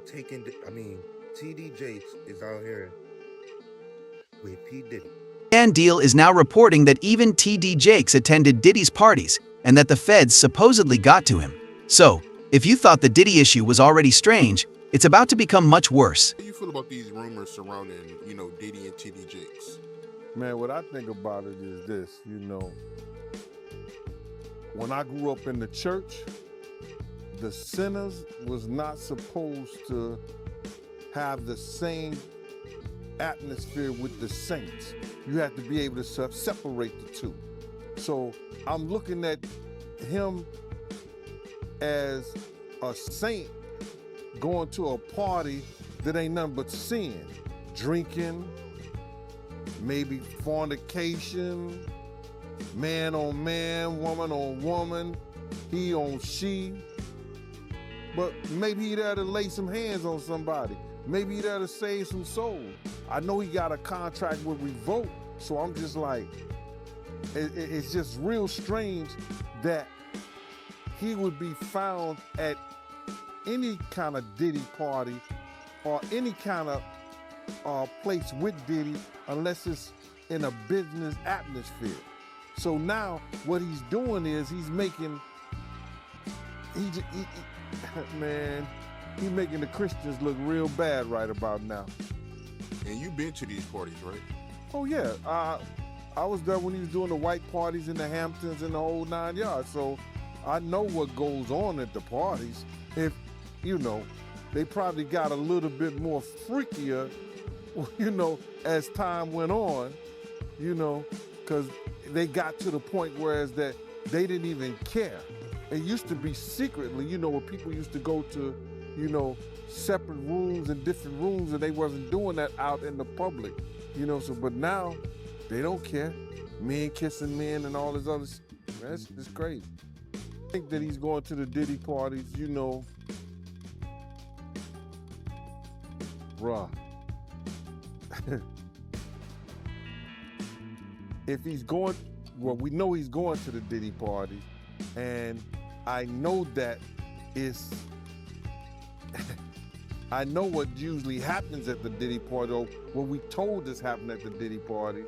TD Jakes is out here with P. Diddy. And Deal is now reporting that even TD Jakes attended Diddy's parties and that the feds supposedly got to him. So, if you thought the Diddy issue was already strange, it's about to become much worse. How do you feel about these rumors surrounding, Diddy and TD Jakes? Man, what I think about it is this, when I grew up in the church, the sinners was not supposed to have the same atmosphere with the saints. You have to be able to separate the two. So I'm looking at him as a saint going to a party that ain't nothing but sin, drinking, maybe fornication, man on man, woman on woman, he on she. But maybe he there to lay some hands on somebody. Maybe he there to save some souls. I know he got a contract with Revolt, so I'm just like, it's just real strange that he would be found at any kind of Diddy party or any kind of place with Diddy unless it's in a business atmosphere. So now what he's doing is he's making the Christians look real bad right about now. And you've been to these parties, right? Oh yeah, I was there when he was doing the white parties in the Hamptons and the whole 9 yards. So I know what goes on at the parties. If, they probably got a little bit more freakier, as time went on, because they got to the point whereas that they didn't even care. It used to be secretly, where people used to go to, separate rooms and different rooms, and they wasn't doing that out in the public, but now they don't care. Men kissing men and all this other stuff. That's just crazy. I think that he's going to the Diddy parties, bruh. If he's going, we know he's going to the Diddy party, and I know that it's, I know what usually happens at the Diddy party, or what we told us happened at the Diddy parties.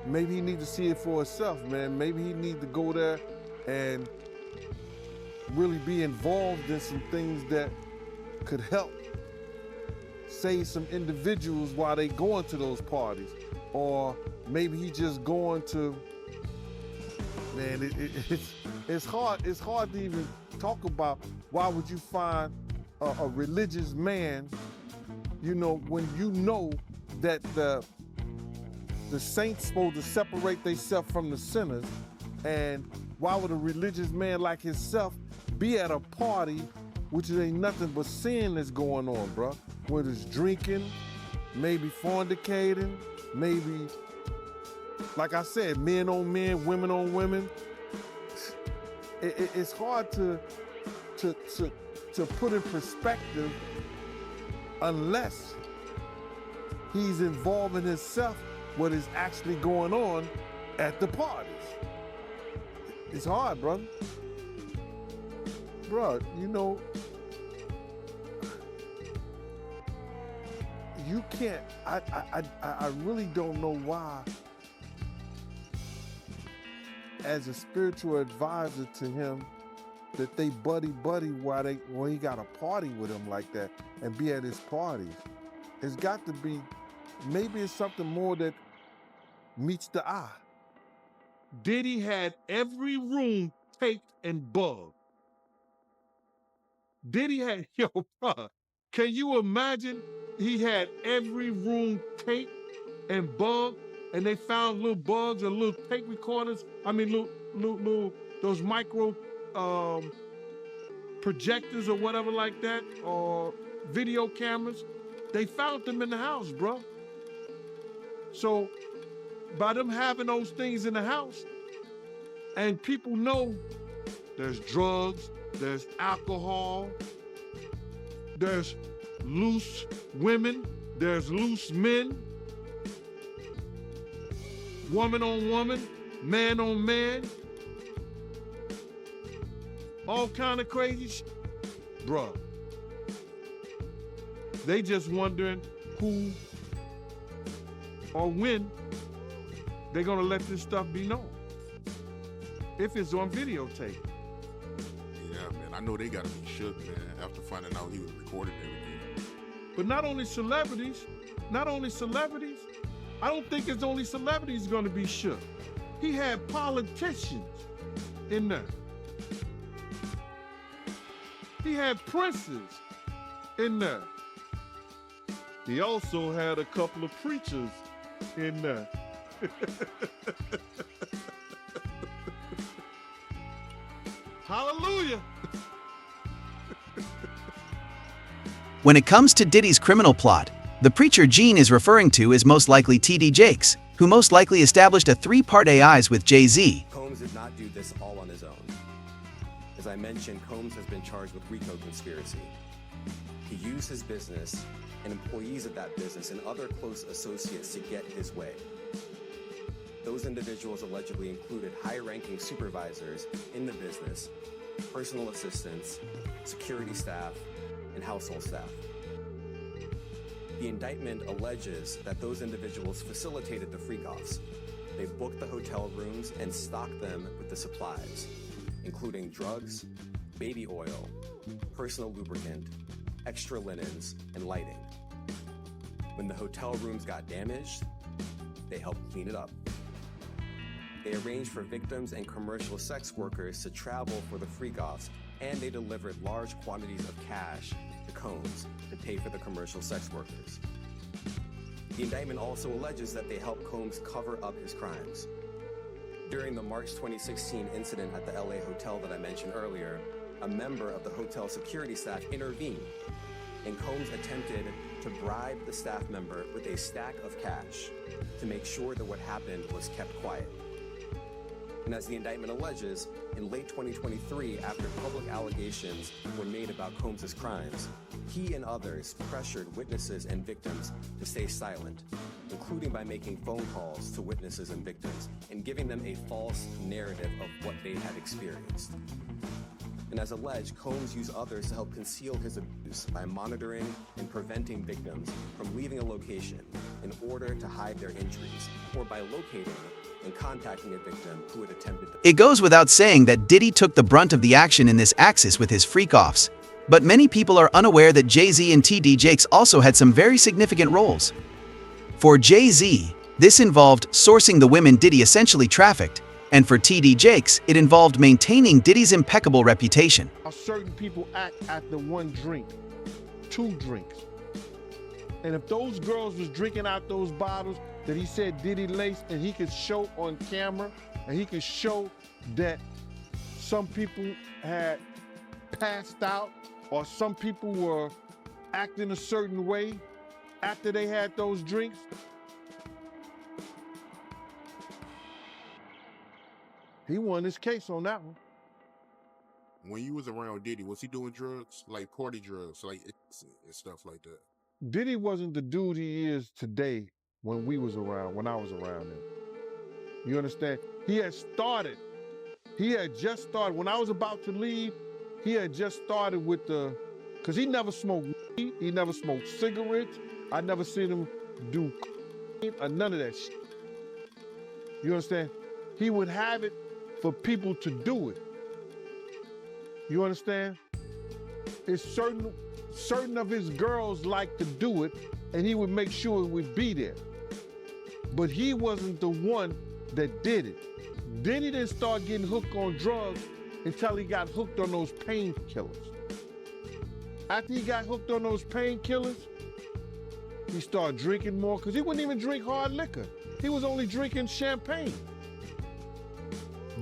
Maybe he need to see it for himself, man. Maybe he need to go there and really be involved in some things that could help save some individuals while they going to those parties. Or maybe he just going to, man, it's hard to even talk about why would you find a religious man, when you know that the saints supposed to separate themselves from the sinners, and why would a religious man like himself be at a party which ain't nothing but sin that's going on, bro? Whether it's drinking, maybe fornicating, maybe, like I said, men on men, women on women. It's hard to put in perspective unless he's involving himself what is actually going on at the parties. It's hard, brother. Bro, you can't, I really don't know why, as a spiritual advisor to him, that they buddy when he got a party with him like that and be at his parties. It's got to be, maybe it's something more that meets the eye. Diddy had every room taped and bugged. Diddy had, bro, can you imagine? He had every room taped and bugged, and they found little bugs or little tape recorders. Little those micro projectors or whatever like that, or video cameras. They found them in the house, bro. So by them having those things in the house, and people know there's drugs, there's alcohol, there's loose women, there's loose men, woman on woman, man on man, all kind of crazy shit. Bruh, They just wondering who or when they're gonna let this stuff be known. If it's on videotape. Yeah, man. I know they gotta be shook, man, after finding out he was recording everything. But not only celebrities, I don't think it's only celebrities gonna be shook. He had politicians in there. He had princes in there. He also had a couple of preachers in there. Hallelujah. When it comes to Diddy's criminal plot, the preacher Gene is referring to is most likely T.D. Jakes, who most likely established a three-part AIs with Jay-Z. Combs did not do this all on his own. As I mentioned, Combs has been charged with RICO conspiracy. He used his business and employees of that business and other close associates to get his way. Those individuals allegedly included high-ranking supervisors in the business, personal assistants, security staff, and household staff. The indictment alleges that those individuals facilitated the freak-offs. They booked the hotel rooms and stocked them with the supplies, including drugs, baby oil, personal lubricant, extra linens, and lighting. When the hotel rooms got damaged, they helped clean it up. They arranged for victims and commercial sex workers to travel for the freak-offs, and they delivered large quantities of cash to Combs to pay for the commercial sex workers. The indictment also alleges that they helped Combs cover up his crimes. During the March 2016 incident at the LA hotel that I mentioned earlier, a member of the hotel security staff intervened, and Combs attempted to bribe the staff member with a stack of cash to make sure that what happened was kept quiet. And as the indictment alleges, in late 2023, after public allegations were made about Combs' crimes, he and others pressured witnesses and victims to stay silent, including by making phone calls to witnesses and victims and giving them a false narrative of what they had experienced. And as alleged, Combs used others to help conceal his abuse by monitoring and preventing victims from leaving a location in order to hide their injuries, or by locating and contacting a victim who had attempted to. It goes without saying that Diddy took the brunt of the action in this axis with his freak-offs. But many people are unaware that Jay-Z and T.D. Jakes also had some very significant roles. For Jay-Z, this involved sourcing the women Diddy essentially trafficked, and for T.D. Jakes, it involved maintaining Diddy's impeccable reputation. How certain people act after one drink, two drinks. And if those girls was drinking out those bottles that he said Diddy laced, and he could show on camera, and he could show that some people had passed out, or some people were acting a certain way after they had those drinks, he won his case on that one. When you was around Diddy, was he doing drugs, like party drugs, like and stuff like that? Diddy wasn't the dude he is today when I was around him. You understand? He had just started. When I was about to leave, he had just started with because he never smoked weed, he never smoked cigarettes. I never seen him do or none of that shit. You understand? He would have it for people to do it. You understand? It's certain of his girls like to do it, and he would make sure it would be there. But he wasn't the one that did it. Diddy didn't start getting hooked on drugs until he got hooked on those painkillers. After he got hooked on those painkillers, he started drinking more, because he wouldn't even drink hard liquor. He was only drinking champagne,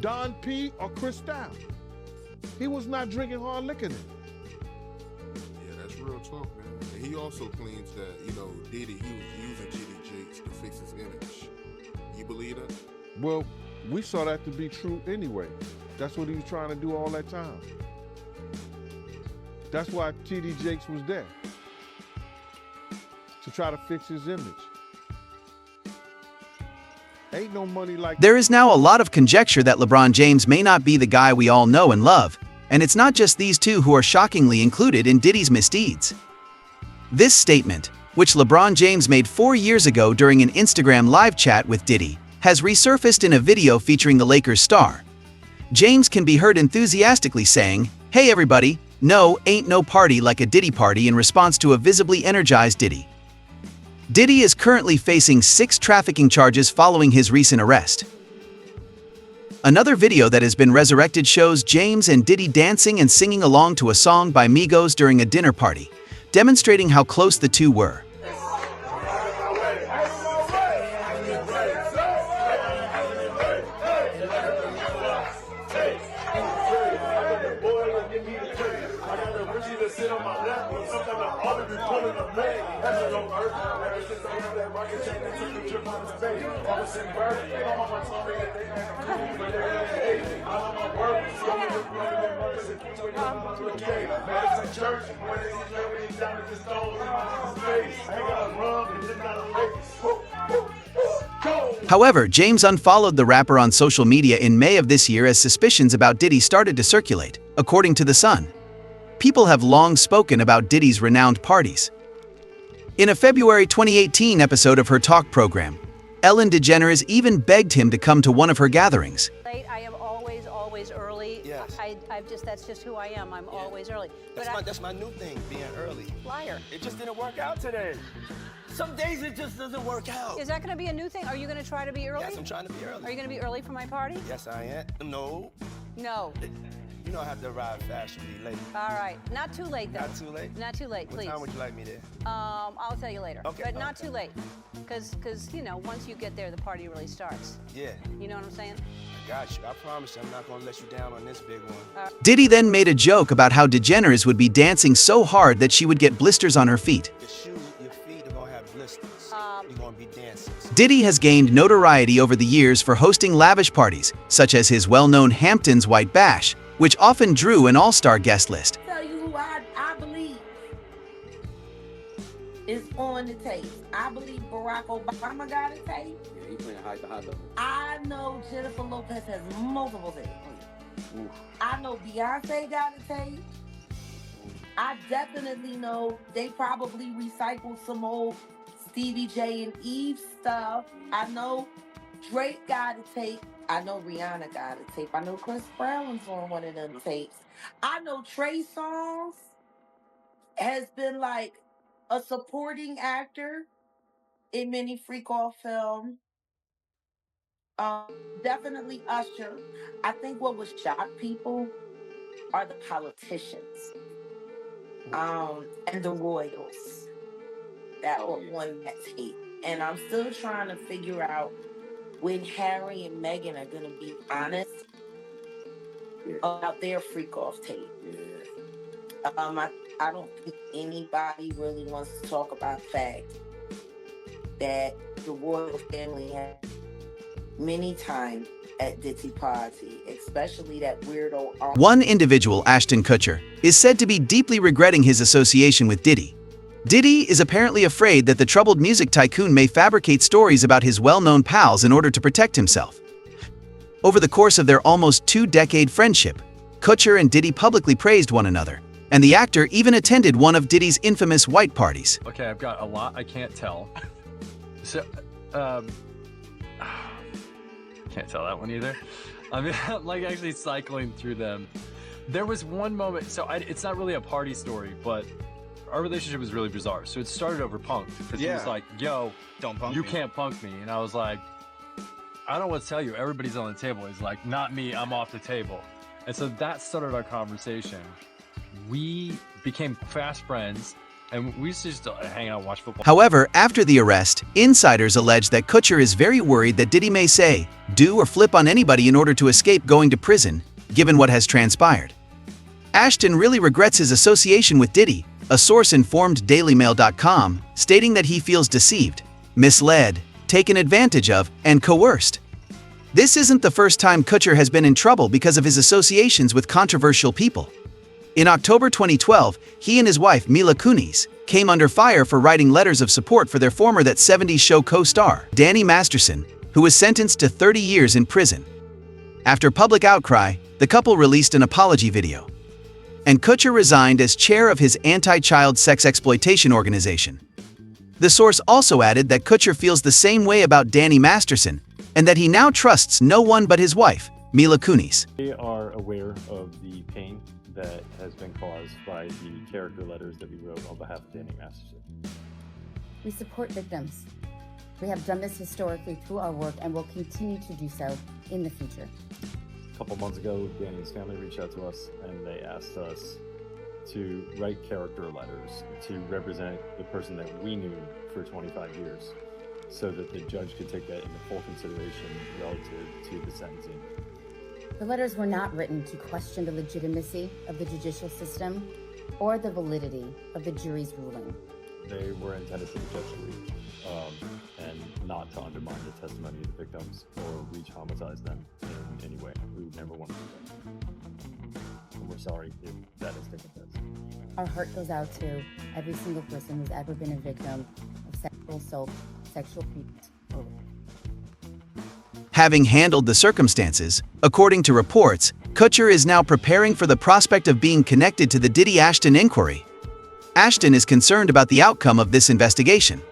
Don P or Cristal. He was not drinking hard liquor then. Yeah, that's real talk, man. And he also claims that, Diddy, he was using T.D. Jakes to fix his image. You believe that? Well, we saw that to be true anyway. That's what he was trying to do all that time. That's why T.D. Jakes was there, to try to fix his image. Ain't no money like that. There is now a lot of conjecture that LeBron James may not be the guy we all know and love, and it's not just these two who are shockingly included in Diddy's misdeeds. This statement, which LeBron James made 4 years ago during an Instagram live chat with Diddy, has resurfaced in a video featuring the Lakers star. James can be heard enthusiastically saying, "Hey everybody, no, ain't no party like a Diddy party," in response to a visibly energized Diddy. Diddy is currently facing 6 trafficking charges following his recent arrest. Another video that has been resurrected shows James and Diddy dancing and singing along to a song by Migos during a dinner party, demonstrating how close the two were. However, James unfollowed the rapper on social media in May of this year as suspicions about Diddy started to circulate, according to The Sun. People have long spoken about Diddy's renowned parties. In a February 2018 episode of her talk program, Ellen DeGeneres even begged him to come to one of her gatherings. I am always early. Yes. That's just who I am. I'm always early. That's my new thing, being early. Liar. It just didn't work out today. Some days it just doesn't work out. Is that going to be a new thing? Are you going to try to be early? Yes, I'm trying to be early. Are you going to be early for my party? Yes, I am. No. No. You know I have to arrive fast to be late. All right. Not too late, though. Not too late? Not too late, What please. time would you like me there? I'll tell you later. Okay. But not Okay. too late. Because, you know, once you get there, the party really starts. Yeah, You know what I'm saying? I got you. I promise you I'm not going to let you down on this big one. Diddy then made a joke about how DeGeneres would be dancing so hard that she would get blisters on her feet. Your shoes, your feet are going to have blisters. You're going to be dancing. Diddy has gained notoriety over the years for hosting lavish parties, such as his well-known Hamptons White Bash, which often drew an all-star guest list. Tell you who I believe is on the tape. I believe Barack Obama got a tape. Yeah, he playing high level. I know Jennifer Lopez has multiple tapes. I know Beyonce got a tape. I definitely know they probably recycled some old Stevie J and Eve stuff. I know Drake got a tape. I know Rihanna got a tape. I know Chris Brown's on one of them tapes. I know Trey Songz has been like a supporting actor in many freak-off films. Definitely Usher. I think what would shock people are the politicians and the royals that were on that tape. And I'm still trying to figure out when Harry and Meghan are going to be honest about their freak-off tape. I don't think anybody really wants to talk about the fact that the royal family had many times at Diddy party, especially that weirdo. One individual, Ashton Kutcher, is said to be deeply regretting his association with Diddy. Diddy is apparently afraid that the troubled music tycoon may fabricate stories about his well-known pals in order to protect himself. Over the course of their almost 2-decade friendship, Kutcher and Diddy publicly praised one another, and the actor even attended one of Diddy's infamous white parties. Okay, I've got a lot I can't tell. So, can't tell that one either. I mean, I'm like actually cycling through them. There was one moment, so it's not really a party story, but our relationship was really bizarre. So it started over punk, because he was like, yo, Don't punk you me. can't punk me. And I was like, I don't know what to tell you. Everybody's on the table. He's like, not me, I'm off the table. And so that started our conversation. We became fast friends, and we used to just hang out and watch football. However, after the arrest, insiders allege that Kutcher is very worried that Diddy may say, do or flip on anybody in order to escape going to prison, given what has transpired. Ashton really regrets his association with Diddy, a source informed DailyMail.com, stating that he feels deceived, misled, taken advantage of, and coerced. This isn't the first time Kutcher has been in trouble because of his associations with controversial people. In October 2012, he and his wife Mila Kunis came under fire for writing letters of support for their former That 70s Show co-star, Danny Masterson, who was sentenced to 30 years in prison. After public outcry, the couple released an apology video. and Kutcher resigned as chair of his anti-child sex exploitation organization. The source also added that Kutcher feels the same way about Danny Masterson, and that he now trusts no one but his wife, Mila Kunis. We are aware of the pain that has been caused by the character letters that we wrote on behalf of Danny Masterson. We support victims. We have done this historically through our work and will continue to do so in the future. A couple months ago, Danny's family reached out to us and they asked us to write character letters to represent the person that we knew for 25 years so that the judge could take that into full consideration relative to the sentencing. The letters were not written to question the legitimacy of the judicial system or the validity of the jury's ruling. They were intended for the judge to read, and not to undermine the testimony of the victims or re-traumatize them in any way. We would never want to do that. And we're sorry if that has taken place. Our heart goes out to every single person who's ever been a victim of sexual assault, sexual abuse, or rape. Having handled the circumstances, according to reports, Kutcher is now preparing for the prospect of being connected to the Diddy Ashton inquiry. Ashton is concerned about the outcome of this investigation.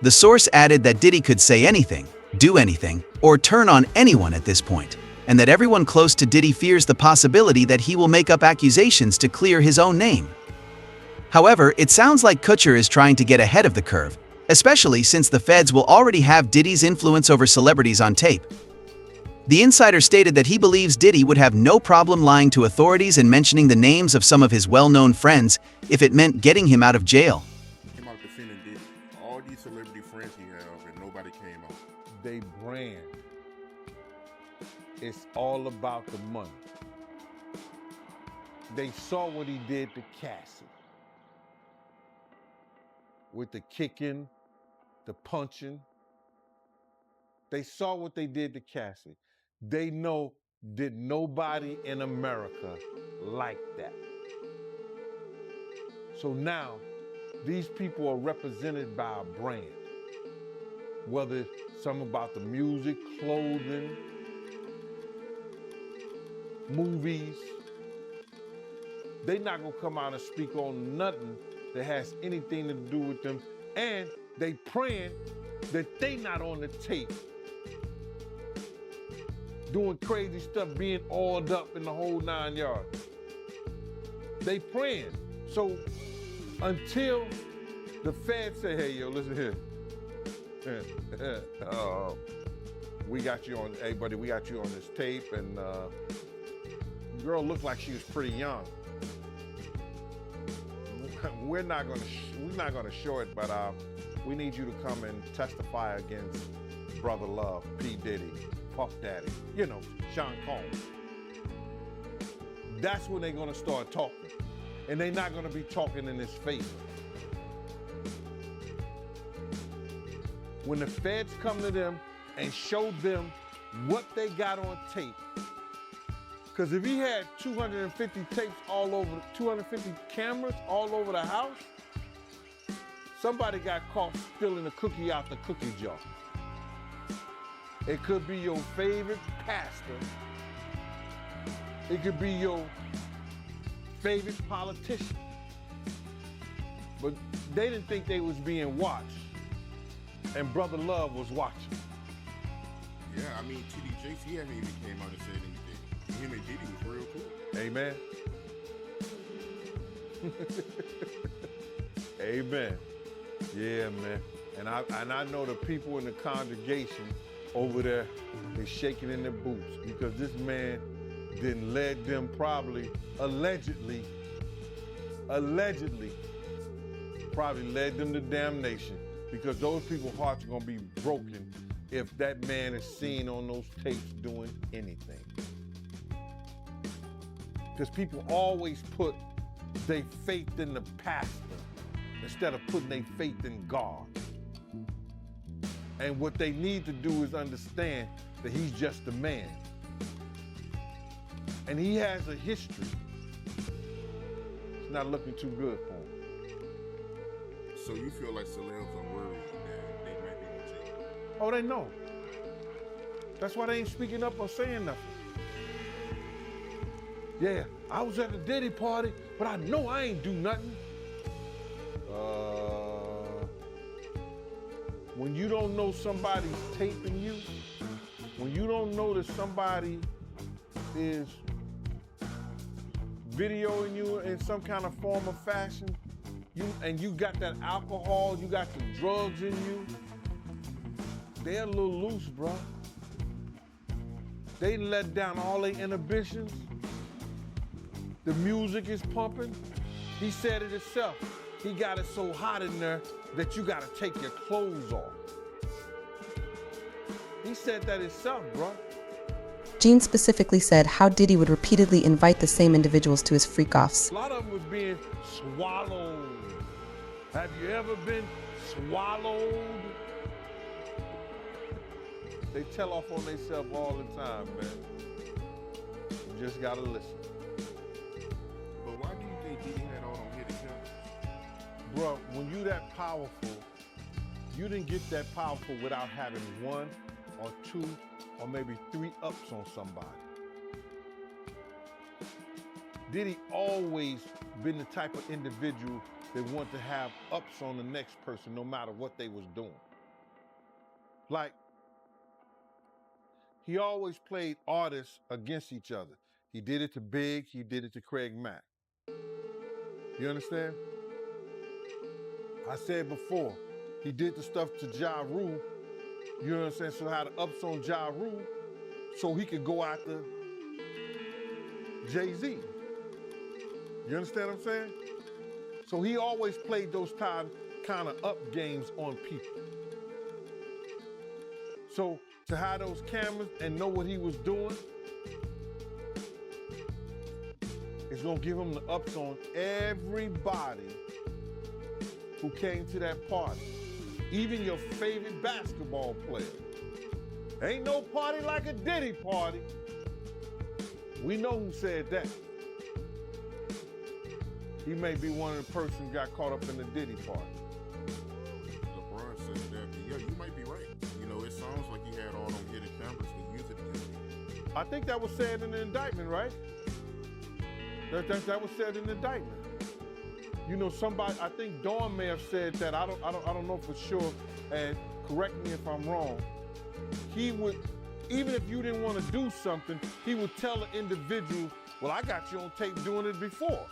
The source added that Diddy could say anything, do anything, or turn on anyone at this point, and that everyone close to Diddy fears the possibility that he will make up accusations to clear his own name. However, it sounds like Kutcher is trying to get ahead of the curve, especially since the feds will already have Diddy's influence over celebrities on tape. The insider stated that he believes Diddy would have no problem lying to authorities and mentioning the names of some of his well-known friends if it meant getting him out of jail. Came out defending Diddy. All these celebrity friends he have, and nobody came out. They brand. It's all about the money. They saw what he did to Cassie. With the kicking, the punching. They saw what they did to Cassie. They know did nobody in America like that. So now, these people are represented by a brand. Whether it's something about the music, clothing, movies. They not gonna come out and speak on nothing that has anything to do with them. And they praying that they not on the tape doing crazy stuff, being oiled up in the whole 9 yards. They praying. So until the feds say, hey, yo, listen here. We got you on, hey, buddy, we got you on this tape, and the girl looked like she was pretty young. We're not gonna show it, but we need you to come and testify against Brother Love, P. Diddy, Puff Daddy, you know, Sean Combs. That's when they're gonna start talking. And they're not gonna be talking in his favor. When the feds come to them and show them what they got on tape, because if he had 250 tapes all over, 250 cameras all over the house, somebody got caught stealing a cookie out the cookie jar. It could be your favorite pastor. It could be your favorite politician. But they didn't think they was being watched. And Brother Love was watching. Yeah, I mean, T.D. Jakes, he hadn't even came out and said anything. Him and Diddy was real cool. Amen. Amen. Yeah, man. And I know the people in the congregation over there, they shaking in their boots because this man didn't lead them probably, allegedly, probably led them to damnation because those people's hearts are gonna be broken if that man is seen on those tapes doing anything. Because people always put their faith in the pastor instead of putting their faith in God. And what they need to do is understand that he's just a man. And he has a history. It's not looking too good for him. So you feel like celebs are worried that they might be on tape? Oh, they know. That's why they ain't speaking up or saying nothing. Yeah, I was at the Diddy party, but I know I ain't do nothing. When you don't know somebody's taping you, when you don't know that somebody is videoing you in some kind of form or fashion, and you got that alcohol, you got the drugs in you, they're a little loose, bro. They let down all their inhibitions. The music is pumping. He said it himself. He got it so hot in there that you gotta take your clothes off. He said that himself, bro. Gene specifically said how Diddy would repeatedly invite the same individuals to his freak-offs. A lot of them was being swallowed. Have you ever been swallowed? They tell off on themselves all the time, man. You just gotta listen. But why do you think Diddy had all them hidden cameras? Bro, when you that powerful, you didn't get that powerful without having 1 or 2 or maybe 3 ups on somebody. Diddy always been the type of individual that want to have ups on the next person no matter what they was doing. Like, he always played artists against each other. He did it to Big, he did it to Craig Mack. You understand? I said before, he did the stuff to Ja Rule, you know what I'm saying? So had the ups on Ja Rule so he could go after Jay-Z. You understand what I'm saying? So he always played those kind of up games on people. So to have those cameras and know what he was doing, it's gonna give him the ups on everybody who came to that party. Even your favorite basketball player. Ain't no party like a Diddy party. We know who said that. He may be one of the persons who got caught up in the Diddy party. LeBron said that, but yeah, you might be right. You know, it sounds like he had all them hidden cameras to use it against him. I think that was said in the indictment, right? That was said in the indictment. You know, somebody, I think Dawn may have said that. I don't know for sure. And correct me if I'm wrong. He would, even if you didn't want to do something, he would tell the individual, well, I got you on tape doing it before.